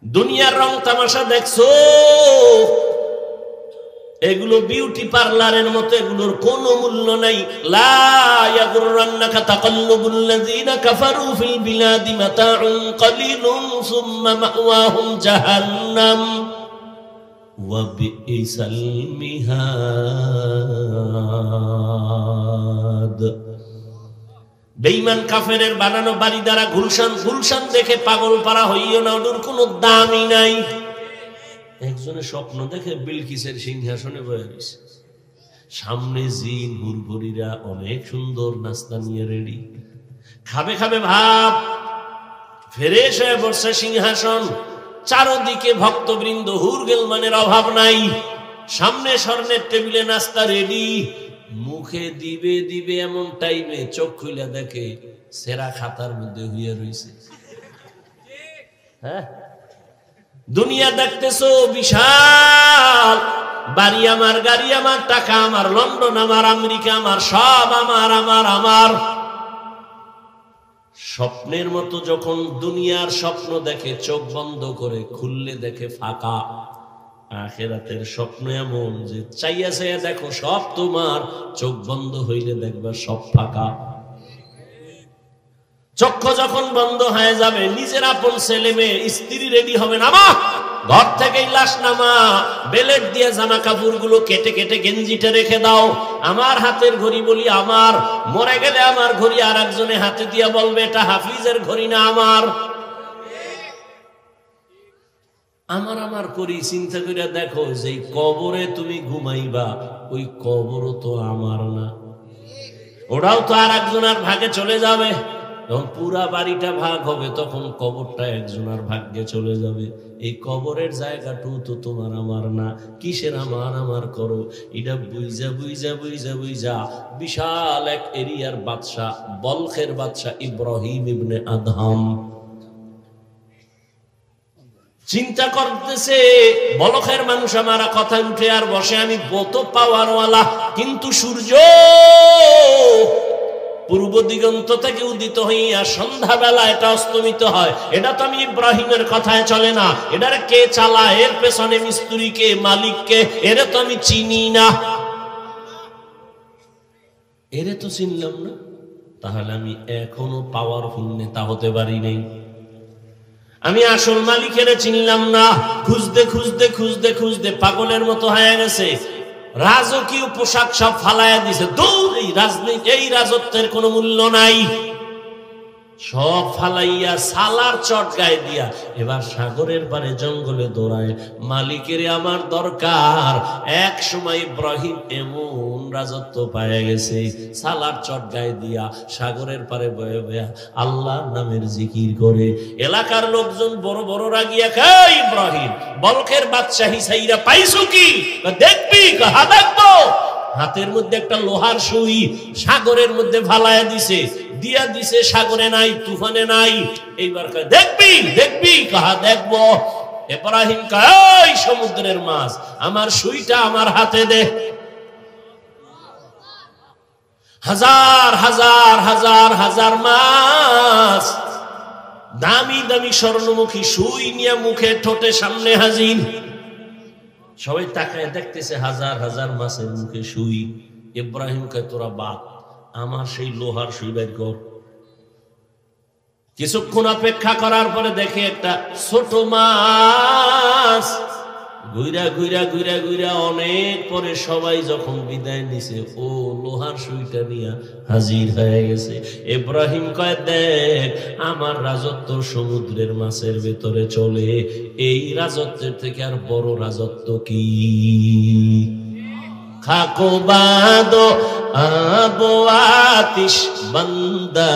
দুনিয়ার রং তামাশা দেখছো, এগুলো বিউটি পার্লারের মতো, এগুলোর কোনো মূল্য নাই। লা ইয়াগুররান্নাকা তাকাল্লুবুল্লাযীনা কাফারু ফিল বিলাদি মাতাউন কালিলুন সুম্মা মাওয়াহুম জাহান্নাম ওয়া বিইসাল মিহাদ। বেঈমান কাফেরের বানানো বাড়ি দ্বারা গুলশান দেখে পাগল পারা হইও না, ওর কোনো দামই নাই। একজনের স্বপ্ন দেখে বিলকিসের সিংহাসনে বসে রয়েছে, সামনে জিন হুরভুরিরা অনেক সুন্দর নাস্তা নিয়ে রেডি, খাবে খাবে ভাব, ফ্রেশ হয়ে বসছে সিংহাসন, চারদিকে ভক্তবৃন্দ, হুরগেলমানের অভাব নাই, সামনে স্বর্ণের টেবিলে নাস্তা রেডি, মুখে দিবে দিবে এমন টাইমে চোখ খুলে দেখে সেরা খাতার মধ্যে হইয়া রয়েছে। হ্যাঁ, দুনিয়া দেখতেছো বিশাল, বাড়ি আমার, গাড়ি আমার, টাকা আমার, লন্ডন আমার, আমেরিকা আমার, সব আমার আমার আমার। স্বপ্নের মতো যখন দুনিয়ার স্বপ্ন দেখে চোখ বন্ধ করে, খুললে দেখে ফাঁকা। আখিরাতের স্বপ্ন এমন যে চাইয়া চাইয়া দেখো সব তোমার, চোখ বন্ধ হইলে দেখবা সব ফাঁকা। চক্ষু যখন বন্ধ হয়ে যাবে, নিজের আপন ছেলে মেয়ে স্ত্রী রেডি হবে, নামা ঘর থেকেই লাশ নামা, বেলেট দিয়ে জামা কাপড় গুলো কেটে কেটে গেঞ্জিটা রেখে দাও। আমার হাতের ঘড়ি বলি আমার, মরে গেলে আমার ঘড়ি আর একজনে হাতে দিয়া বলবে এটা হাফিজের ঘড়ি না আমার। আমার আমার করি চিন্তা করে দেখো, যে কবরে তুমি ঘুমাইবা ওই কবরও তো আমার না, ওরাও তো আর একজনের ভাগে চলে যাবে। যখন পুরা বাড়িটা ভাগ হবে তখন কবরটা একজনের ভাগ্যে চলে যাবে। এই কবরের জায়গাটু তো তোমার আমার না, কিসের আমার আমার করো? এটা বুঝা বুঝা বুঝা বুঝা বিশাল এক এরিয়ার বাদশাহ, বলখের বাদশাহ ইব্রাহিম ইবনে আদহাম চিন্তা করতেছে, বলখের মানুষ আমার কথা উঠে আর বসে, আমি কত পাওয়ারওয়ালা, কিন্তু সূর্য পূর্ব দিগন্ত থেকে উদিত হইয়া সন্ধ্যাবেলা এটা অস্তমিত হয়, এটা তো আমি ইব্রাহিমের কথায় চলে না। এটার কে চালায়, এর পেছনে মিস্ত্রি কে, মালিক কে, এরে তো আমি চিনি না, এরে তো চিনলাম না, তাহলে আমি এখনো পাওয়ারফুল নেতা হতে পারি নাই। আমি আসল মালিকের চিনলাম না, খুঁজতে খুঁজতে খুঁজতে খুঁজতে পাগলের মতো হয়ে গেছে। রাজকীয় পোশাক সব ফালাইয়া দিছে, এই রাজনীতি, এই রাজত্বের কোনো মূল্য নাই, সব ফালাইয়া সালার চট গায়ে দিয়া এবার সাগরের পারে জঙ্গলে দৌড়ায়। মালিকের আমার দরকার। এক সময় ইব্রাহিম এমন রাজত্ব পায়ে গেছে, সালার চট গায়ে দিয়া সাগরের পারে বয়ে বয়া আল্লাহর নামের জিকির করে। এলাকার লোকজন বড় বড় রাগিয়া খায়, ইব্রাহিম বলখের বাদশাহী সাইরা পাইছো কি? দেখবি, হা দেখবো। হাতের মধ্যে একটা লোহার সুই সাগরের মধ্যে ফালাইয়া দিছে, দিয়া দিছে, সাগরে নাই, তুফানে নাই। এইবার দেখবি দেখবি, কাহা দেখবো। ইব্রাহিম কয় সমুদ্রের মাছ, আমার সুইটা আমার হাতে দে। হাজার হাজার হাজার হাজার মাছ, দামি দামি স্বর্ণমুখী সুই নিয়ে মুখে ঠোঁটে সামনে হাজির। সবাই তাকায় দেখতেছে হাজার হাজার মাছের মুখে সুই। ইব্রাহিম কয় তোরা বাপ, আমার সেই লোহার সুই বের কর। কিছুক্ষণ অপেক্ষা করার পরে দেখে একটা ছোট মাছ ঘুরা ঘুরা ঘুরা ঘুরা অনেক পরে সবাই যখন বিদায় নিছে, ও লোহার সুইটা নিয়ে হাজির হয়ে গেছে। ইব্রাহিম কয় দেখ, আমার রাজত্ব সমুদ্রের মাছের ভেতরে চলে, এই রাজত্বের থেকে আর বড় রাজত্ব কি? খাকো বাদো আবো আতিশ বান্দা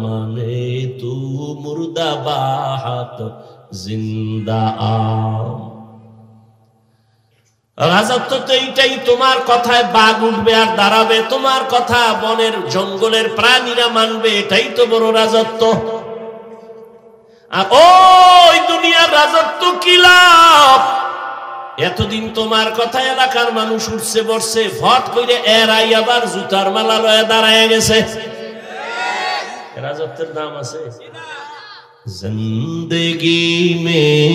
মানে তু মুর্দা বাহাত জিন্দা আম। রাজত্ব তো এইটাই, তোমার কথায় বাঘ উঠবে আর দাঁড়াবে, তোমার কথা বনের জঙ্গলের প্রাণীরা মানবে, এটাই তো বড় রাজত্ব। আর ওই দুনিয়ার রাজত্ব কি লাভ? এতদিন তোমার কথা এলাকার মানুষ উঠছে বসছে, ভট করে এরাই আবার জুতার মালা লয়ে দাঁড়ায় গেছে। রাজত্বের দাম আছে? जिंदगी में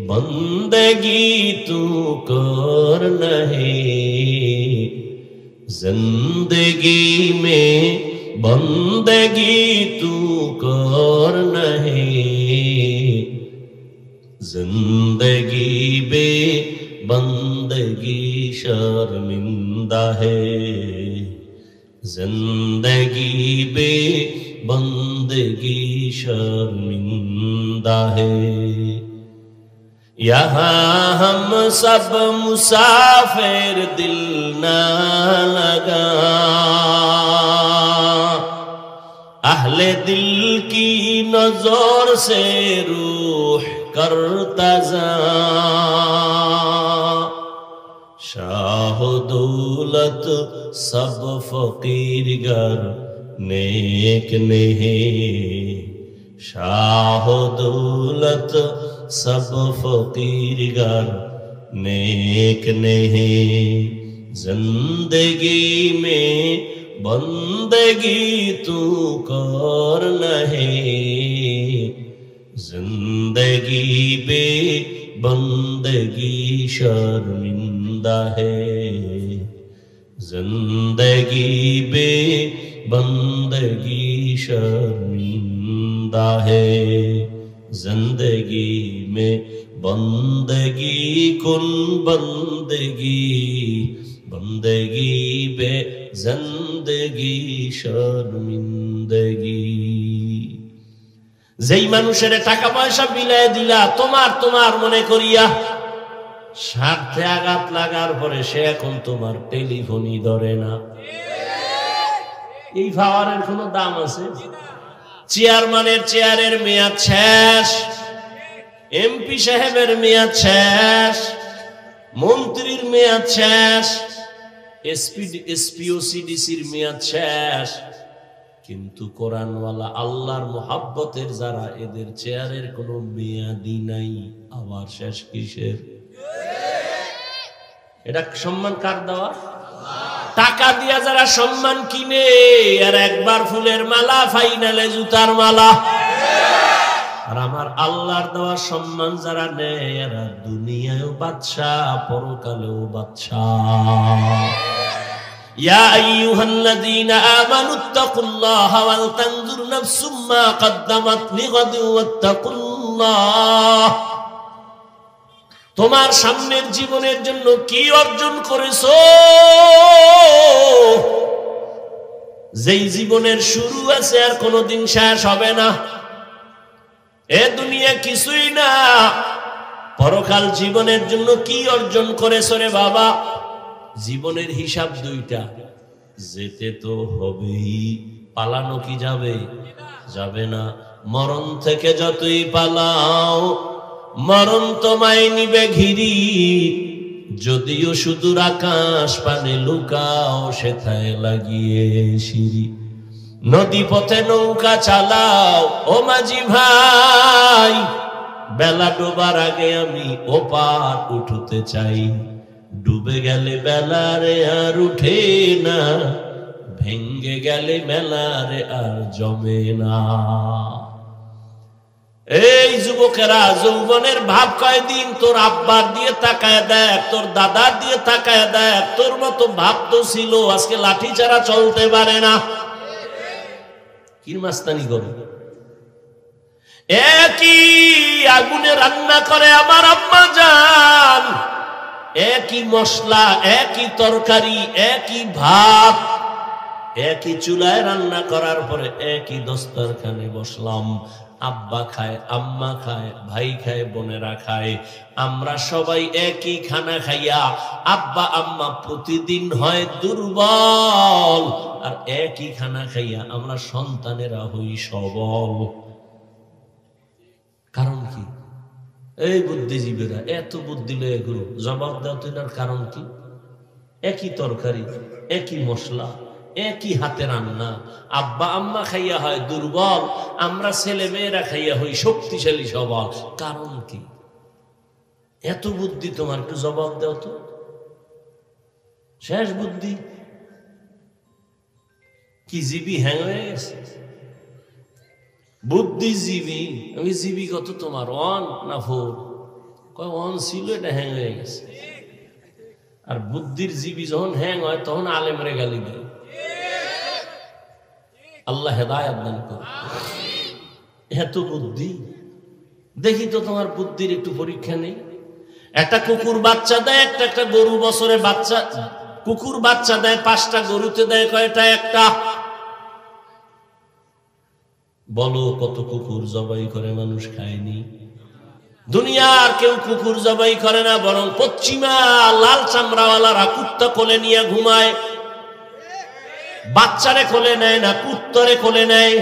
बंदगी तू कर नहीं, जिंदगी में बंदगी तू कर नहीं, जिंदगी बे बंदगी शर्मिंदा है, जिंदगी बे बंदगी शर्मिंदा है। यहाँ हम सब मुसाफिर दिल ना लगा, अहले दिल की नजर से रूह करता जा, शाह दौलत सब फकीर गर नेक नहीं, शाह दौलत सब फकीर गर नेक नहीं, जिंदगी में बंदगी तू कर नहीं, जिंदगी बे बंदगी शर्मिंदा है, जिंदगी बे बंदगी शर्मिंदा है, जिंदगी में बंदगी कुन बंदगी, बंदगी बे जिंदगी शर्मिंदगी। যেই মানুষের টাকা পয়সা বিলায় দিলা তোমার তোমার মনে করিয়া, স্বার্থে আঘাত লাগার পরে সে এখন তোমার টেলিফোনই ধরে না। এই পাওয়ারের কোনো দাম আছে? চেয়ারম্যানের চেয়ারের মেয়াদ শেষ, এমপি সাহেবের মেয়াদ শেষ, মন্ত্রীর মেয়াদ শেষ, এসপিওসিডিসির মেয়াদ শেষ, কিন্তু কোরআনওয়ালা আল্লাহর মুহাব্বতের যারা এদের চেয়ারের কোনো মেয়াদই নাই, আবার শেষ কিসের? এটা সম্মান কার দেওয়া? টাকা দিয়া যারা সম্মান কিনে, আর একবার ফুলের মালা, ফাইনালে জুতার মালা। আর আমার আল্লাহর দেওয়া সম্মান যারা নেয়, এরা দুনিয়ায়ও বাদশাহ, পরকালেও বাদশাহ। ইয়া আইয়ুহাল্লাযীনা আমানুত্তাকুল্লাহা ওয়াল তানজুর নাফসুম মা কদ্দামাত লিগাদিন ওয়াত্তাকুল্লাহ। তোমার সামনের জীবনের জন্য কি অর্জন করেছো? যেই জীবনের শুরু আছে আর কোনোদিন শেষ হবে না। এ দুনিয়া কিছুই না, পরকাল জীবনের জন্য কি অর্জন করেছো রে বাবা? জীবনের হিসাব দুইটা, যেতে তো হবেই, পালানো কি যাবে? যাবে না। মরণ থেকে যতই পালাও, মরণ তোমায় নিবে ঘিরি, যদিও সুদূর আকাশ পানে লুকাও, সেথায় লাগিয়ে সিঁড়ি। নদী পথে নৌকা চালাও ও মাঝি ভাই, বেলা ডোবার আগে আমি ওপার উঠতে চাই। ডুবে গেলে বেলারে আর উঠে না, ভেঙ্গে গেলে মেলারে আর জমে না। এই যুবকেরা, যৌবনের ভাব কয়দিন? তোর আব্বার দিয়ে তাকায় দেখ, তোর দাদার দিয়ে তাকায় দেখ, তোর মতো ভাব তো ছিল, আজকে লাঠি ছাড়া চলতে পারে না। কি মাস্তানি করে? একই আগুনে রান্না করে আমার আম্মা জান, একই মশলা, একই তরকারি, একই ভাত, একই চুলায় রান্না করার পরে একই দস্তরখানে বসলাম। আব্বা খায়, আম্মা খায়, ভাই খায়, বোনেরা খায়, আমরা সবাই একই খানা খাইয়া আব্বা আম্মা প্রতিদিন হয় দুর্বল, আর একই খানা খাইয়া আমরা সন্তানেরা হই সবল। কারণ কি? এই বুদ্ধিজীবীরা এত বুদ্ধি লয়ে গুরু জবাব দাও তো, এটার কারণ কি? একই তরকারি, একই মশলা, একই হাতে রান্না, আব্বা আম্মা খাইয়া হয় দুর্বল, আমরা ছেলে মেয়েরা খাইয়া হই শক্তিশালী সবল। কারণ কি? এত বুদ্ধি তোমার, একটু জবাব দাও তো। শেষ বুদ্ধি কি? জিবি হ্যাং হয়ে গেছে? বুদ্ধিজীবী। আমি জীবী কত তোমার, 1 না 4? 1 ছিল, এটা হ্যাং হয়ে গেছে। আর বুদ্ধির জীবী যখন হ্যাং হয় তখন আলেমরে গালি দেয়। আল্লাহ হেদায়েত দান করে। এত বুদ্ধি, দেখি তো তোমার বুদ্ধির একটু পরীক্ষা নেই। একটা কুকুর বাচ্চা দেয়, একটা গরু বছরে বাচ্চা, কুকুর বাচ্চা দেয় 5টা, গরুতে দেয় কয়টা? একটা। বলো কত কুকুর জবাই করে মানুষ খায়নি? দুনিয়ার কেউ কুকুর জবাই করে না, বরং পশ্চিমা লাল চামড়াওয়ালারা কুত্তা কোলে নিয়ে ঘুমায়। বাচ্চারে কোলে নেয় না, কুত্তরে কোলে নেয়।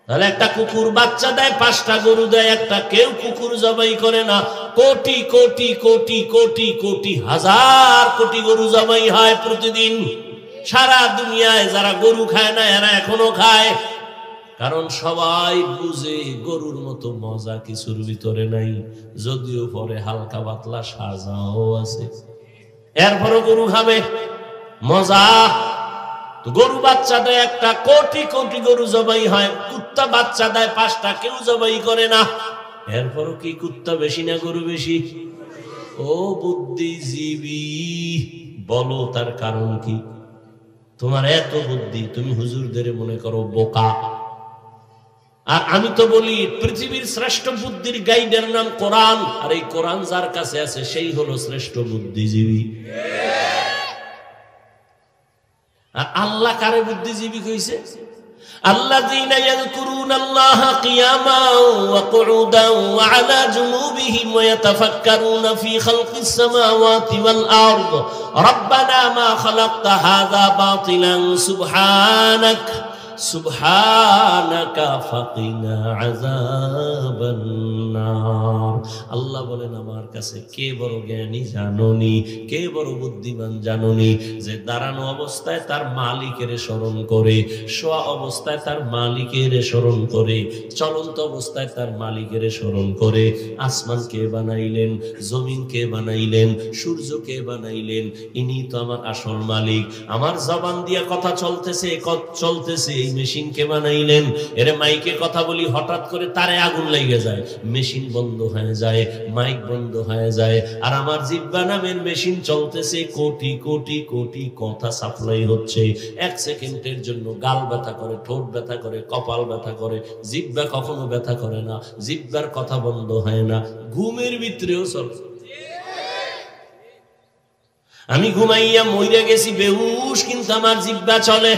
তাহলে একটা কুকুর বাচ্চা দেয়, 5টা গরু দেয় একটা, কেউ কুকুর জবাই করে না। কোটি কোটি কোটি কোটি কোটি হাজার কোটি গরু জবাই হয় প্রতিদিন। সারা দুনিয়ায় যারা গরু খায় না এরা এখনো খায়, কারণ সবাই বুঝে গরুর মতো মজা কিছুর ভিতরে নাই, যদিও পরে হালকা পাতলা সাজাও আছে, এরপরও গরু খাবে। মজা। তো গরু বাচ্চা দেয় একটা, কোটি কোটি গরু জবাই হয়। কুত্তা বাচ্চা দেয় 5টা, কেউ জবাই করে না, এরপরও কি কুত্তা বেশি না গরু বেশি? ও বুদ্ধিজীবী, বলো তার কারণ কি? তোমার এত বুদ্ধি, তুমি হুজুরদের মনে করো বোকা। আর আমি তো বলি পৃথিবীর শ্রেষ্ঠ বুদ্ধির গাইডের নাম কোরআন, আর এই কোরআন যার কাছে আছে সেই হলো শ্রেষ্ঠ বুদ্ধিজীবী। আর আল্লাহ কারে বুদ্ধিজীবী কইছে? আল্লাযীনা ইয়াযকুরুনাল্লাহা কিয়ামান ওয়া কুউদান ওয়া আলা জুনুবিহিম ওয়া ইয়াতাফাক্কারুনা ফি খালকিস সামাওয়াতি ওয়াল আরদ রাব্বানা মা খালাকতা হাযা বাতিলান সুবহানাকা সুবহানাকা ফাকিনা আযাবান নার। আল্লাহ বলেন আমার কাছে কে বড় জ্ঞানী জানোনি, কে বড় বুদ্ধিমান জানোনি, যে দাঁড়ানো অবস্থায় তার মালিকের স্মরণ করে, শোয়া অবস্থায় তার মালিকের স্মরণ করে, চলন্ত অবস্থায় তার মালিকের স্মরণ করে। আসমান কে বানাইলেন, জমিন কে বানাইলেন, সূর্য কে বানাইলেন, ইনি তো আমার আসল মালিক। আমার জবান দিয়ে কথা চলতেছে, মেশিন কে বানাইলেন? এরে মাইকে কথা বলি, হঠাৎ করে তারে আগুন লেগে যায়, মেশিন বন্ধ হয়ে যায়, মাইক বন্ধ হয়ে যায়। আর আমার জিহ্বা নামের মেশিন চলতেছে, কোটি কোটি কোটি কথা সাপ্লাই হচ্ছে। 1 সেকেন্ডের জন্য গাল ব্যথা করে, ঠোঁট ব্যথা করে, কপাল ব্যথা করে, জিহ্বা কখনো ব্যথা করে না, জিহ্বার কথা বন্ধ হয় না, ঘুমের ভিতরেও চলে। আমি ঘুমাইয়া মইরা গেছি বেহুশ, কিন্তু আমার জিহ্বা চলে।